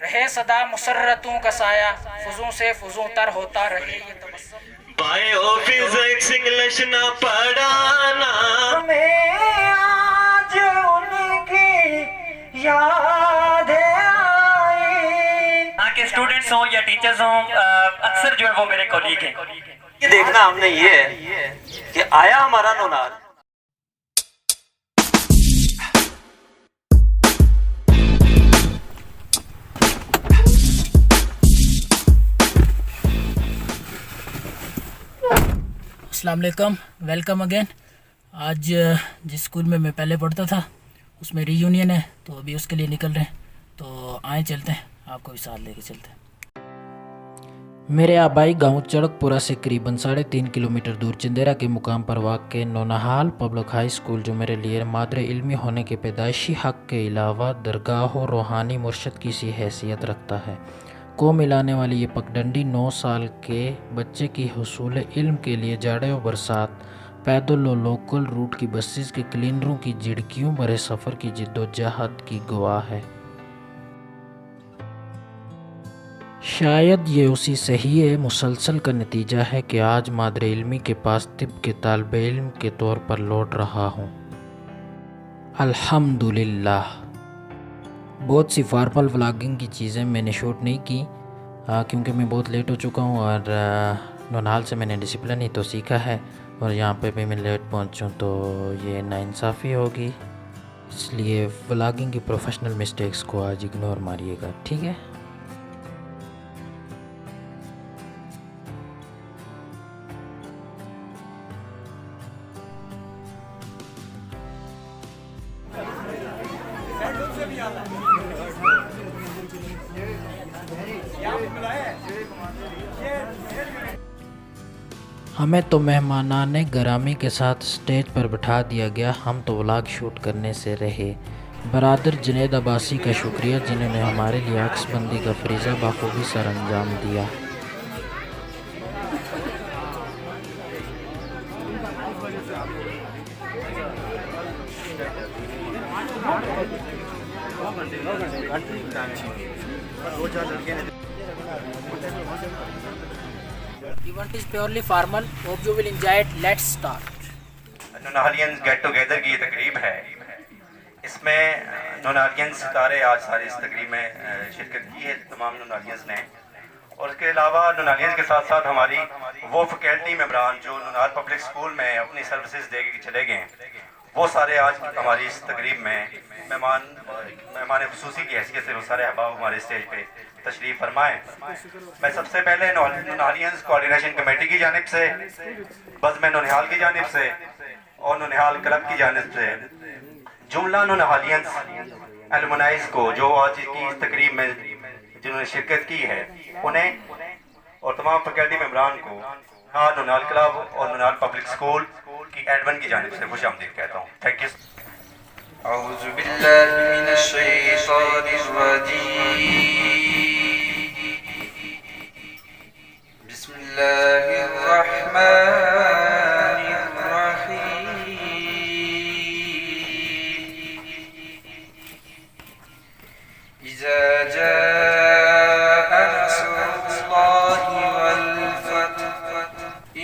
रहे सदा मुसर्रतों का साया, फुजों से फुजों तर होता रहे ये तबस्सुम। बायो फिजिक्स इंग्लिश ना पढ़ाना, हमें आज उनकी याद आई। यहाँ के स्टूडेंट्स हों या टीचर्स हों, अक्सर जो है वो मेरे कॉलीग हैं। ये देखना हमने ये है कि आया हमारा नोनाल। अस्सलाम वालेकुम, वेलकम अगेन। आज जिस स्कूल में मैं पहले पढ़ता था उसमें रीयूनियन है, तो अभी उसके लिए निकल रहे हैं। तो आए चलते हैं, आपको भी साथ लेके चलते हैं। मेरे आबाई गांव चड़कपुरा से करीबन 3.5 किलोमीटर दूर चंदेरा के मुकाम पर वाक़ नौनहाल पब्लिक हाई स्कूल, जो मेरे लिए मादरे इल्मी होने के पैदाइशी हक़ के अलावा दरगाह और रूहानी मुर्शद की सी हैसियत रखता है। को मिलाने वाली ये पगडंडी 9 साल के बच्चे की हुसूल इल्म के लिए जाड़े और बरसात, पैदल और लोकल रूट की बसेस के क्लीनरों की झिड़कियों भरे सफ़र की जिद्दोजहद की गवाह है। शायद ये उसी सही मुसलसल का नतीजा है कि आज मादरे इल्मी के पास तिब के तालिब इल्म के तौर पर लौट रहा हूँ। अल्हम्दुलिल्लाह। बहुत सी फॉर्मल व्लॉगिंग की चीज़ें मैंने शूट नहीं की क्योंकि मैं बहुत लेट हो चुका हूँ और नौनहाल से मैंने डिसिप्लिन ही तो सीखा है, और यहाँ पे भी मैं लेट पहुँचूँ तो ये नाइंसाफ़ी होगी। इसलिए व्लॉगिंग की प्रोफेशनल मिस्टेक्स को आज इग्नोर मारिएगा, ठीक है। हमें तो मेहमानाने गरामी के साथ स्टेज पर बिठा दिया गया। हम तो व्लॉग शूट करने से रहे। बरादर जुनैद अब्बासी का शुक्रिया, जिन्होंने हमारे लिए अक्सबंदी का फरीज़ा बखूबी सर अंजाम दिया। Event is purely formal. Hope you will enjoy it. Let's start. नौनहालियंस गेट टुगेदर की ये तकरीब है। इसमें नौनहालियंस सितारे आज सारी इस तकरीब में शिरकत की है, तमाम नौनहालियंस ने। और इसके अलावा नौनहालियंस के साथ साथ हमारी वो फैकल्टी मेंबरान जो नौनहाल पब्लिक स्कूल में अपनी सर्विसेज दे के चले गए हैं, वो सारे आज हमारी इस तकरीब में मेहमान खुसूसी की हैसियत से वो सारे अहबाब हमारे स्टेज पे तशरीफ़ फरमाएँ। मैं सबसे पहले नौनहालियंस कोऑर्डिनेशन कमेटी की जानिब से, बज़्म नौनिहाल की जानिब से और नौनिहाल क्लब की जानिब से जुमला नौनहालियंस एलुमनाइज को जो आज की इस तकरीब में जिन्होंने शिरकत की है, उन्हें और तमाम फैकल्टी मेंबरान को नौनिहाल क्लब और नौनिहाल पब्लिक स्कूल की एडवन की जानिब से खुशामदीद कहता हूँ। Thank you. अऊज़ु बिल्लाहि मिनश शैतानिर रजीम। बिस्मिल्लाहिर रहमानिर रहीम। इज़ा जाअ नस्रुल्लाहि वल फतह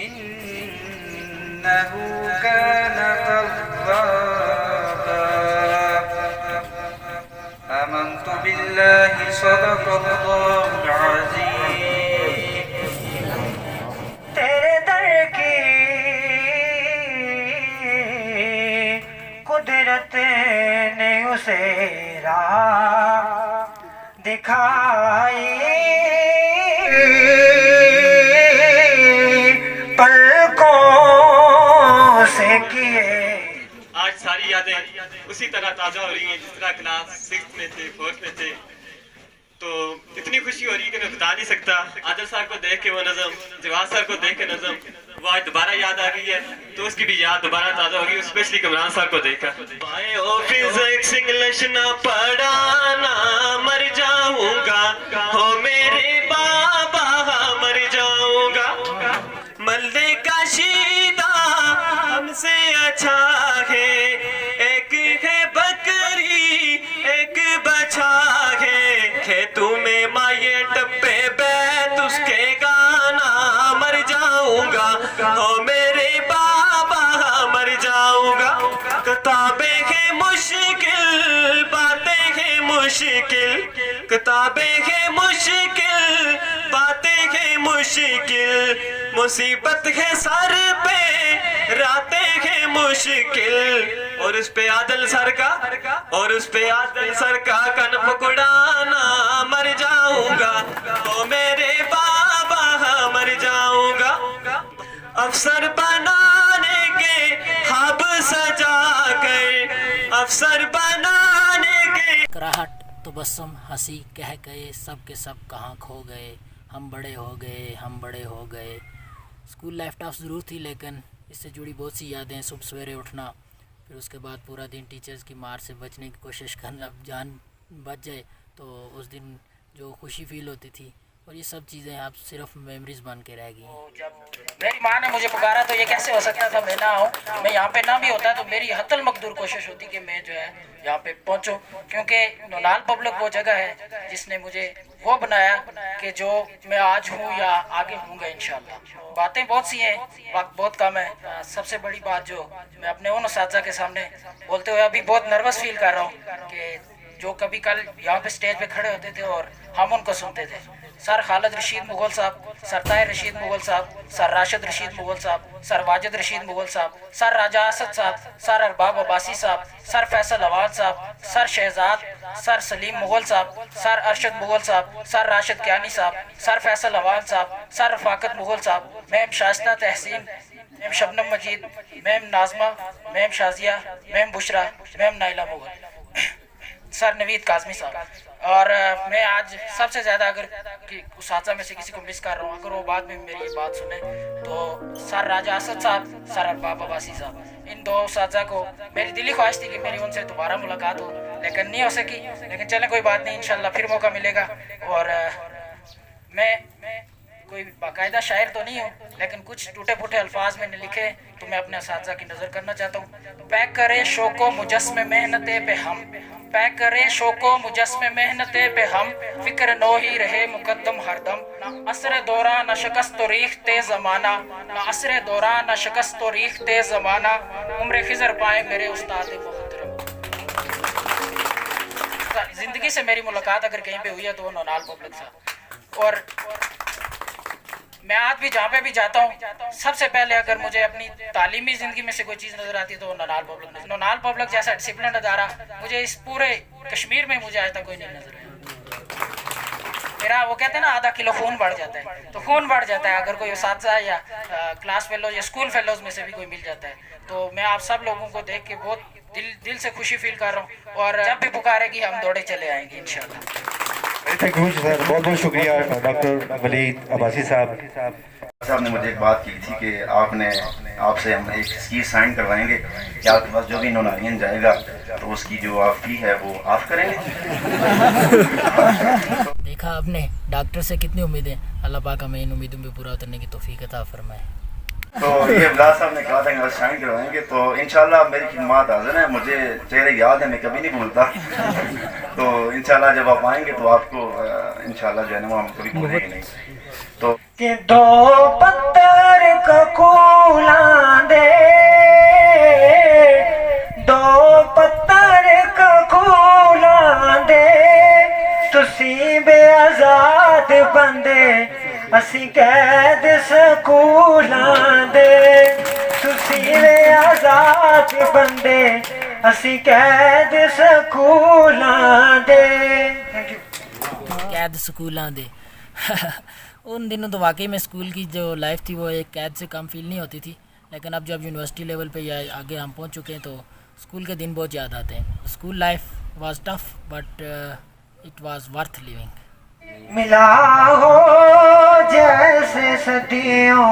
इन्नहु कान तव्वाबा। आमन्तु बिल्लाहि सदक़ल्लाहुल अज़ीम। तेरे दर की कुदरत ने उसे राह दिखाई, पलकों से किए। आज सारी यादें उसी तरह ताज़ा हो रही हैं जिस तरह क्लास 6 में थे, 4 में थे। तो इतनी खुशी हो रही है कि मैं बता नहीं सकता। आदिल साहब को देख के वो नज़म, जवाद साहब को देख के नज़म, वो आज दोबारा याद आ गई है, तो उसकी भी याद दोबारा ताज़ा होगी, स्पेशली कमरान साहब को देखकर। बायो फिजिक्स इंग्लिश ना पढ़ाना, मर जाऊंगा हो मेरे बाबा, मर जाऊंगा। मल्ले का शीदा हमसे अच्छा है, एक है बकरी एक बछा है, खेतों में मुश्किल, किताबें है मुश्किल, बातें है मुश्किल, मुसीबत है सर पे, रातें है मुश्किल, और उस पे आदल सर का, और उस पे आदल सर का कन पकड़ाना, मर जाऊंगा ओ मेरे बाबा मर जाऊंगा। अफसर बनाने के ख्वाब सजा कर, अफसर बनाने के कराहट तो बसम हंसी कह गए, सब के सब कहाँ खो गए, हम बड़े हो गए, हम बड़े हो गए। स्कूल लाइफ टफ ज़रूर थी, लेकिन इससे जुड़ी बहुत सी यादें, सुबह सवेरे उठना, फिर उसके बाद पूरा दिन टीचर्स की मार से बचने की कोशिश करना, जान बच जाए तो उस दिन जो खुशी फील होती थी, और ये सब चीज़ें अब सिर्फ मेमोरीज बन के रह गई हैं। जब मेरी माँ ने मुझे पुकारा तो ये कैसे हो सकता था मैं ना आऊँ, मैं यहाँ पे ना भी होता तो मेरी हतल मकदूर कोशिश होती कि मैं जो है यहाँ पे पहुँचूँ, क्योंकि नौनाल पब्लिक वो जगह है जिसने मुझे वो बनाया कि जो मैं आज हूँ या आगे होऊंगा इंशाल्लाह। बातें बहुत सी हैं, वक्त बहुत कम है। सबसे बड़ी बात जो मैं अपने उन उस्ताज़ा के सामने बोलते हुए अभी बहुत नर्वस फील कर रहा हूँ कि जो कभी कल यहाँ पे स्टेज पे खड़े होते थे और हम उनको सुनते थे, सर खालिद रशीद मुगल साहब, सर ताहिर रशीद मुगल साहब, सर राशिद रशीद मुगल साहब, सर वाजिद रशीद मुगल साहब, सर राजा असद साहब, सर अरबाब अब्बासी साहब, सर फैसल अवान साहब, सर शहजाद, सर सलीम मुगल साहब, सर अरशद मुगल साहब, सर राशिद कियानी साहब, सर फैसल अवान साहब, सर रफाकत मुगल साहब, ma'am Shaista Tehseen, ma'am Shabnam Majeed, ma'am Najma, ma'am Shazia, ma'am Bushra, ma'am Naila Mughal, sir Naveed Kazmi साहब। और मैं आज सबसे ज़्यादा अगर उस्ताज़ा में से किसी को मिस कर रहा हूँ, अगर वो बाद में मेरी ये बात सुने, तो सर राजा असद साहब, सर अरबाब अब्बासी साहब, इन दो उस्ताज़ा को मेरी दिली ख्वाहिश थी कि मेरी उनसे दोबारा मुलाकात हो, लेकिन नहीं हो सकी। लेकिन चलें कोई बात नहीं, इंशाल्लाह फिर मौका मिलेगा। और मैं कोई बाकायदा शायर तो नहीं हूँ, लेकिन कुछ टूटे फूटे अल्फाज मैंने लिखे तो मैं अपने उस्ताज़ा की नज़र करना चाहता हूँ। पैक करें शौको मुजस्मे मेहनते पे हम, पैक करें शौको मुजस्मे मेहनते पे हम, फिक्र नो ही रहे मुकद्दम हरदम, ना असर दौरान न शिकस्त तो रीखते ज़माना, ना असर दौरान न शिकस्त तो रीखते ज़माना, उम्र खिज़र पाए मेरे उस्ताद मोहतरम। ज़िंदगी से मेरी मुलाकात अगर कहीं पे हुई है तो वो नौनाल पब्लिक था। और मैं आज भी जहाँ पे भी जाता हूँ, सबसे पहले अगर मुझे अपनी तालीमी ज़िंदगी में से कोई चीज़ नज़र आती है तो नौनाल पब्लिक। नौनाल पब्लिक जैसा डिसिप्लिन अदारा मुझे इस पूरे कश्मीर में मुझे आज तक कोई नहीं नज़र आया। मेरा वो कहते हैं ना आधा किलो खून बढ़ जाता है, तो खून बढ़ जाता है अगर कोई उस्ताज़ा या क्लास फेलोज या स्कूल फेलोज में से भी कोई मिल जाता है। तो मैं आप सब लोगों को देख के बहुत दिल से खुशी फील कर रहा हूँ, और जब भी पुकारेगी हम दौड़े चले आएंगे इंशाल्लाह। थैंक यू सर, बहुत बहुत शुक्रिया डॉक्टर वलीद अब्बासी साहब ने मुझे एक बात की थी कि आपसे हम एक स्कीम साइन करवाएंगे कि आपके पास जो भी नौनालियन जाएगा तो उसकी जो आप फी है वो आप करेंगे। देखा आपने, डॉक्टर से कितनी उम्मीदें, अल्लाह पाक हमें इन उम्मीदों पे पूरा उतरने की तौफीक अता फरमाए। तो ये अब्दुल्ला साहब ने कहा था कि साइन करवाएंगे, तो इंशाल्लाह मेरी खिदमत हाजिर है, मुझे चेहरे याद है, मैं कभी नहीं भूलता। तो इंशाल्लाह जब आप आएंगे तो आपको इंशाल्लाह जो है ना हम कभी भूलेंगे नहीं। तो कि दो पत्थर का कूला दे, दो पत्थर का कूला दे, तुसी बेआजाद बंदे असी कैद स्कूलां दे, तुसी बेआजाद बंदे असी कैद स्कूलां दे। कैद स्कूलां दे उन दिनों तो वाकई में स्कूल की जो लाइफ थी वो एक कैद से कम फील नहीं होती थी, लेकिन अब जब यूनिवर्सिटी लेवल पे या आगे हम पहुंच चुके हैं तो स्कूल के दिन बहुत याद आते हैं। School life was tough but it was worth living. मिला हो जैसे सदियों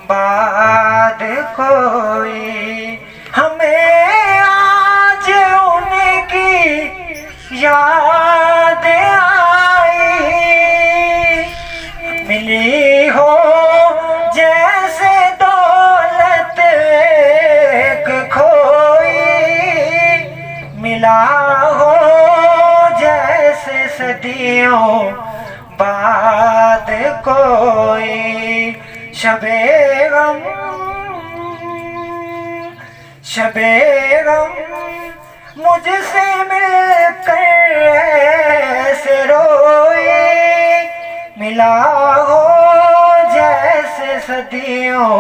बाद कोई, हमें आज उनकी याद आई, मिली हो जैसे दौलत एक खोई, मिला हो जैसे सदियों बाद कोई, शबे गम मुझसे मिलकर ऐसे रोए, मिला हो जैसे सदियों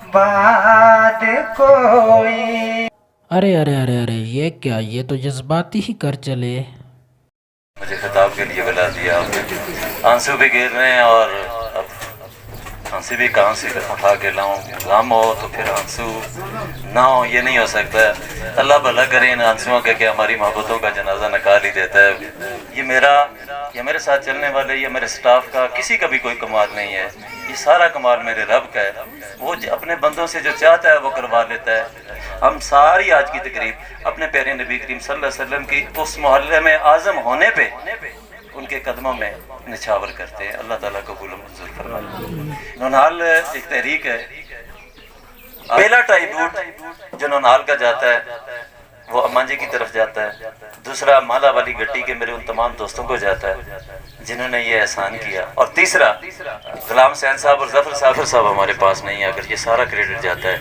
बाद कोई। अरे अरे अरे अरे, ये क्या, ये तो जज्बाती ही कर चले। मुझे खिताब के लिए बुला दिया आपने। आंसू भी गिर रहे हैं और अब आंसू भी कहाँ से उठा के लाऊं? गम हो तो फिर आंसू ना हो, ये नहीं हो सकता। अल्लाह भला करे इन आंसुओं के कि हमारी मोहब्बतों का जनाजा निकाल ही देता है। ये मेरे साथ चलने वाले, ये मेरे स्टाफ का किसी का भी कोई कमाल नहीं है। ये सारा कमाल मेरे रब का है। वो अपने बंदों से जो चाहता है वो करवा लेता है। हम सारी आज की तकरीब अपने प्यारे नबी करीम सल्लल्लाहु अलैहि वसल्लम की उस मोहल्ले में आज़म होने पे उनके कदमों में निछावर करते हैं। अल्लाह ताला कबूल मंजूर फरमाए। नौनहाल एक तहरीक है। पहला ट्राइब्यूट जो नौनहाल का जाता है वो अम्मा जी की तरफ जाता है। दूसरा माला वाली गट्टी के मेरे उन तमाम दोस्तों को जाता है जिन्होंने ये एहसान किया। और तीसरा गुलाम सैन साहब और जफर साहब हमारे पास नहीं है। अगर ये सारा क्रेडिट जाता है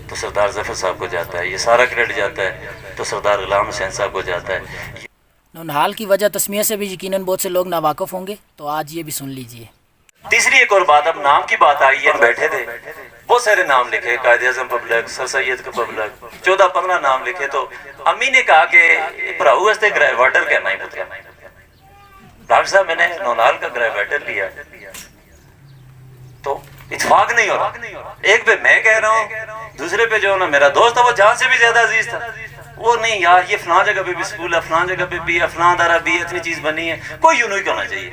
तो सरदार जफर साहब को जाता है। ये सारा क्रेडिट जाता है तो सरदार गुलाम सैन साहब को जाता है। नौनहाल की वजह तस्मिया से भी यकीनन बहुत से लोग नावाकिफ होंगे, तो आज ये भी सुन लीजिए। तीसरी एक और बात, अब नाम की बात आई है। बैठे थे बहुत सारे नाम लिखे, कायद-ए-आज़म पब्लिक, सर सैयद का पब्लिक, 14-15 नाम लिखे। तो अम्मी ने कहा कि भराऊ वास्ते ग्रेवाटर कहना ही पुत्रा। डॉक्टर साहब मैंने नौनहाल का ग्रेवाटर लिया तो इत्तेफाक नहीं हो रहा। एक पे मैं कह रहा हूँ, दूसरे पे जो ना मेरा दोस्त था वो जान से भी ज्यादा अजीज था, वो नहीं यार ये फलां जगह पे भी स्कूल है, फलां जगह पे भी है, फलां दारा भी इतनी चीज बनी है, कोई यूं नहीं करना चाहिए।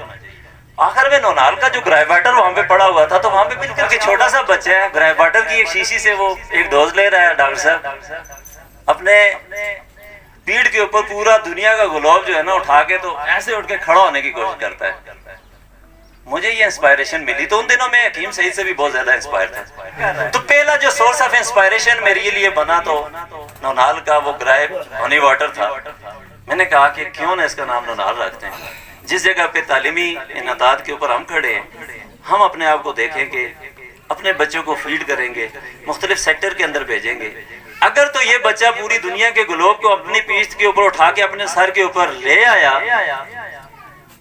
आखिर में नौनहाल का जो ग्रेवाटर वहां पे पड़ा हुआ था तो वहां पे बिल्कुल के छोटा सा बच्चा है, ग्रेवाटर की एक शीशी से वो एक डोज ले रहा है। डॉक्टर साहब अपने पीठ के ऊपर पूरा दुनिया का ग्लोब जो है ना उठा के तो ऐसे उठ के खड़ा होने की कोशिश करता है। मुझे ये इंस्पायरेशन मिली तो उन दिनों में हकीम सईद से भी बहुत ज्यादा इंस्पायर था। तो पहला जो सोर्स ऑफ इंस्पायरेशन मेरे लिए बना तो नौनहाल का वो ग्राइब हनी वाटर था। मैंने कहा कि क्यों ना इसका नाम नौनहाल रखते हैं। जिस जगह पे तालीमी इनताद के ऊपर हम खड़े हैं, हम अपने आप को देखें कि अपने बच्चों को फीड करेंगे, मुख्तलिफ सेक्टर के अंदर भेजेंगे। अगर तो ये बच्चा पूरी दुनिया के ग्लोब को अपनी पीठ के ऊपर उठा के अपने सर के ऊपर ले आया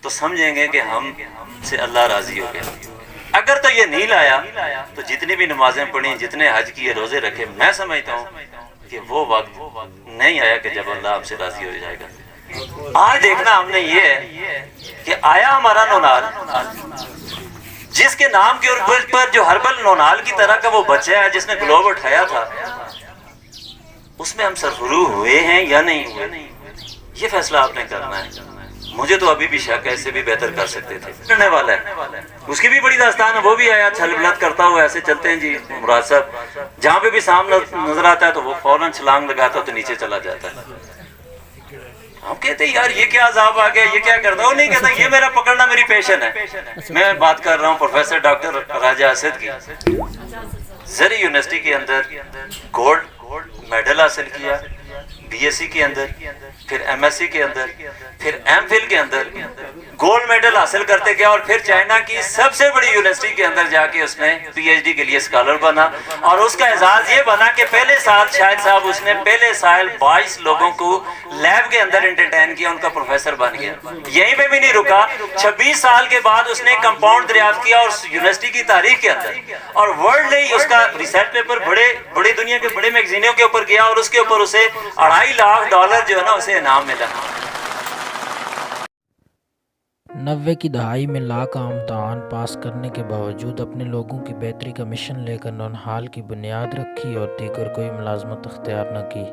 तो समझेंगे कि हम से अल्लाह राजी हो गया। अगर तो ये नहीं लाया तो जितनी भी नमाजें पढ़ी, जितने हज किए, रोजे रखे, मैं समझता हूँ कि वो वक्त नहीं आया कि जब अल्लाह हमसे राजी हो जाएगा। आज देखना हमने ये है कि आया हमारा नौनहाल, जिसके नाम के ऊपर जो हर्बल नौनहाल की तरह का वो बच्चा है जिसने ग्लोब उठाया था, उसमें हम सरफरू हुए हैं या नहीं हुए, ये फैसला आपने करना है। मुझे तो अभी भी शक है, इससे भी बेहतर कर सकते थे। करने वाला है, उसकी भी बड़ी दास्तान है। वो भी आया छल बलत करता हुआ ऐसे चलते हैं जी मुराद साहब, जहाँ पे भी सामने नजर आता है तो वो फौरन छलांग लगाता है तो नीचे चला जाता है। हम कहते हैं यार ये क्या अजाब आ गया, ये क्या करता है। वो नहीं कहता ये मेरा पकड़ना मेरी पैशन है। मैं बात कर रहा हूँ प्रोफेसर डॉक्टर राजा असद की। जरी यूनिवर्सिटी के अंदर गोल्ड मेडल हासिल किया, बीएससी के अंदर, फिर एमएससी के अंदर, फिर एमफिल के अंदर गोल्ड मेडल हासिल करते गया और फिर चाइना की सबसे बड़ी यूनिवर्सिटी के अंदर जाके उसने पीएचडी के लिए स्कॉलर बना। और उसका एजाज ये बना कि पहले साल शाहिद साहब उसने पहले साल 22 लोगों को लैब के अंदर एंटरटेन किया, उनका प्रोफेसर बन गया। यहीं पे भी नहीं रुका, 26 साल के बाद उसने कंपाउंड दरियाफ्त किया और यूनिवर्सिटी की तारीख के अंदर, और वर्ल्ड ही उसका रिसर्च पेपर बड़े दुनिया के बड़े मैगजीनों के ऊपर गया और उसके ऊपर उसे $2.5 लाख जो है ना उसे इनाम मिला। 90 की दहाई में लाख इम्तहान पास करने के बावजूद अपने लोगों की बेहतरी का मिशन लेकर नौनहाल की बुनियाद रखी और दीगर कोई मुलाजमत अख्तियार न की।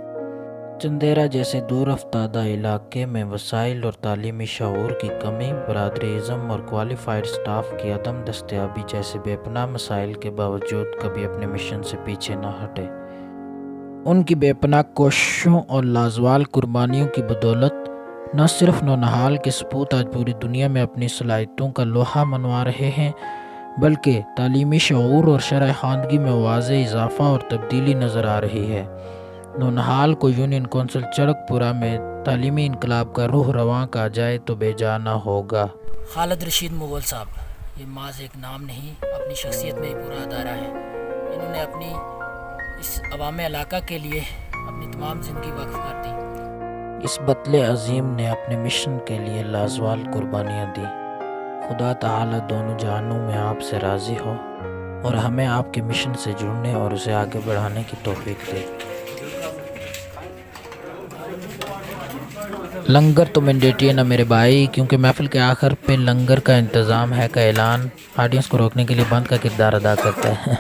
चंदेरा जैसे दूर अफ्तादा इलाके में वसाइल और तालीमी शऊर की कमी, बरादरी-इज़्म और क्वालिफाइड स्टाफ की अदम दस्तयाबी जैसे बेपनाह मसाइल के बावजूद कभी अपने मिशन से पीछे न हटे। उनकी बेपनाह कोशिशों और लाजवाल कुर्बानियों की बदौलत न सिर्फ नौनहाल के सपूत आज पूरी दुनिया में अपनी सलाहियतों का लोहा मनवा रहे हैं, बल्कि तालीमी शऊर और शरह ख़वानगी में वाज़ेह इजाफ़ा और तब्दीली नज़र आ रही है। नौनहाल को यूनियन कौंसिल चरकपुरा में तालीमी इनकलाब का रूह रवां कहा जाए तो बेजाना होगा। खालिद रशीद मुग़ल साहब, ये माज एक नाम नहीं, अपनी शख्सियत में ही पूरा अदारा है। इन्होंने अपनी इस अवाम इलाका के लिए अपनी तमाम ज़िंदगी वक्फ कर दी। इस बतले अजीम ने अपने मिशन के लिए लाजवाल कुर्बानियाँ दी। खुदा ताला दोनों जहानों में आपसे राज़ी हो और हमें आपके मिशन से जुड़ने और उसे आगे बढ़ाने की तौफीक दे। लंगर तो मैंडेटरी है ना मेरे भाई, क्योंकि महफिल के आखिर पे लंगर का इंतज़ाम है का ऐलान ऑडियंस को रोकने के लिए बंद का किरदार अदा करता है।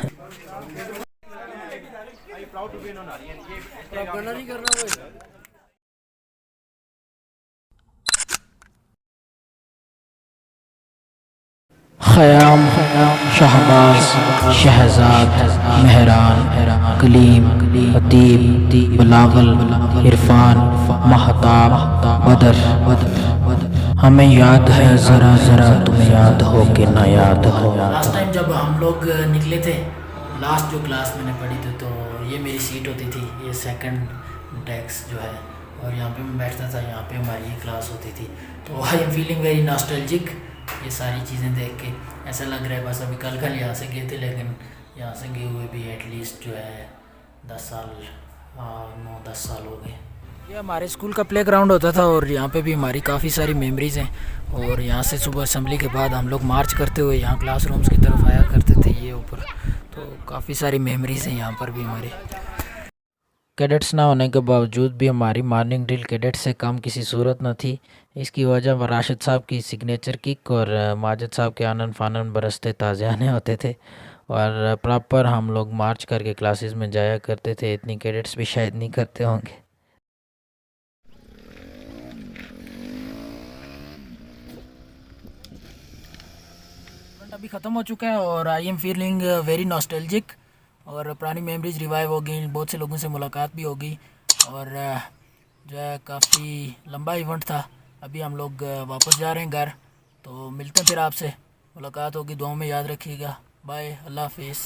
ख़याम, शहबाज, शहजाद, मेहरान, कलीम, अतीब, बलागल, इरफान, महताब, बदर। हमें याद है ज़रा ज़रा तुम्हें याद हो कि ना याद हो। लास्ट टाइम जब हम लोग निकले थे, लास्ट जो क्लास मैंने पढ़ी थी, तो ये मेरी सीट होती थी, ये सेकंड डेस्क जो है, और यहाँ पे मैं बैठता था, यहाँ पे हमारी ये क्लास होती थी। तो I am feeling very nostalgic ये सारी चीज़ें देख के। ऐसा लग रहा है बस अभी कल यहाँ से गए थे, लेकिन यहाँ से गए हुए भी एटलीस्ट जो है 10 साल 9-10 साल हो गए। ये हमारे स्कूल का प्ले ग्राउंड होता था और यहाँ पे भी हमारी काफ़ी सारी मेमोरीज़ हैं। और यहाँ से सुबह असेंबली के बाद हम लोग मार्च करते हुए यहाँ क्लासरूम्स की तरफ आया करते थे, ये ऊपर। तो काफ़ी सारी मेमोरीज़ हैं यहाँ पर भी हमारी। कैडेट्स ना होने के बावजूद भी हमारी मॉर्निंग ड्रिल कैडेट से कम किसी सूरत न थी। इसकी वजह राशिद साहब की सिग्नेचर किक और माजिद साहब के आनन फानन बरसते ताज़ियाने होते थे, और प्रॉपर हम लोग मार्च करके क्लासेस में जाया करते थे। इतनी कैडेट्स भी शायद नहीं करते होंगे। अभी ख़त्म हो चुका है और I am feeling very nostalgic, और पुरानी मेमोरीज रिवाइव हो गई, बहुत से लोगों से मुलाकात भी हो गई, और जो है काफ़ी लंबा इवेंट था। अभी हम लोग वापस जा रहे हैं घर, तो मिलते हैं फिर आपसे, मुलाकात होगी। दुआओं में याद रखिएगा। बाय, अल्लाह हाफिज़।